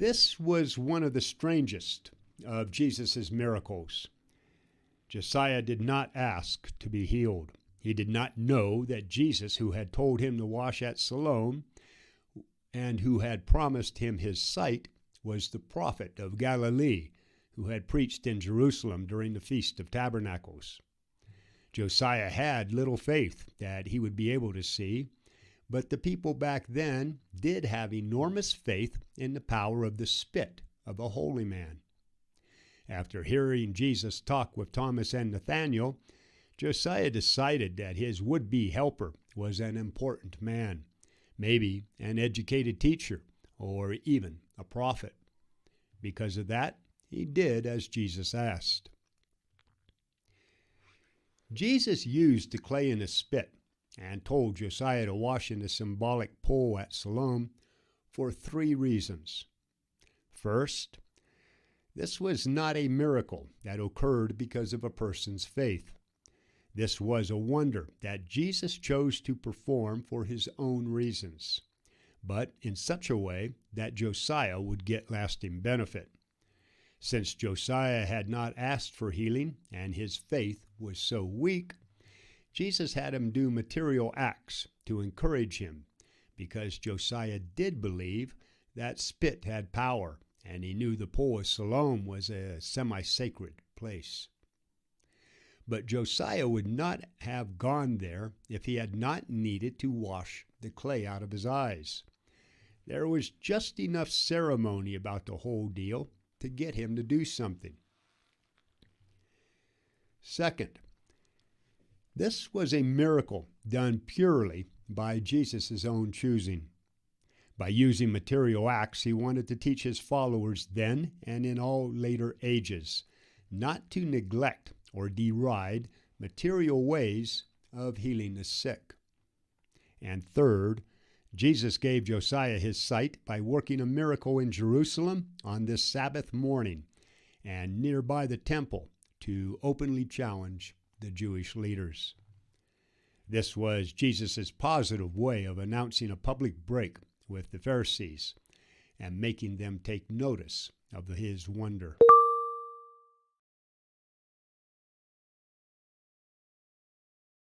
This was one of the strangest of Jesus' miracles. Josiah did not ask to be healed. He did not know that Jesus, who had told him to wash at Siloam and who had promised him his sight, was the prophet of Galilee who had preached in Jerusalem during the Feast of Tabernacles. Josiah had little faith that he would be able to see, but the people back then did have enormous faith in the power of the spit of a holy man. After hearing Jesus talk with Thomas and Nathanael, Josiah decided that his would-be helper was an important man, maybe an educated teacher or even a prophet. Because of that, he did as Jesus asked. Jesus used the clay in the spit and told Josiah to wash in the symbolic pool at Siloam for 3 reasons. First, this was not a miracle that occurred because of a person's faith. This was a wonder that Jesus chose to perform for his own reasons, but in such a way that Josiah would get lasting benefit. Since Josiah had not asked for healing and his faith was so weak, Jesus had him do material acts to encourage him, because Josiah did believe that spit had power, and he knew the pool of Siloam was a semi-sacred place. But Josiah would not have gone there if he had not needed to wash the clay out of his eyes. There was just enough ceremony about the whole deal to get him to do something. Second, this was a miracle done purely by Jesus' own choosing. By using material acts, he wanted to teach his followers then and in all later ages not to neglect or deride material ways of healing the sick. And third, Jesus gave Josiah his sight by working a miracle in Jerusalem on this Sabbath morning and nearby the temple to openly challenge the Jewish leaders. This was Jesus' positive way of announcing a public break with the Pharisees and making them take notice of his wonder.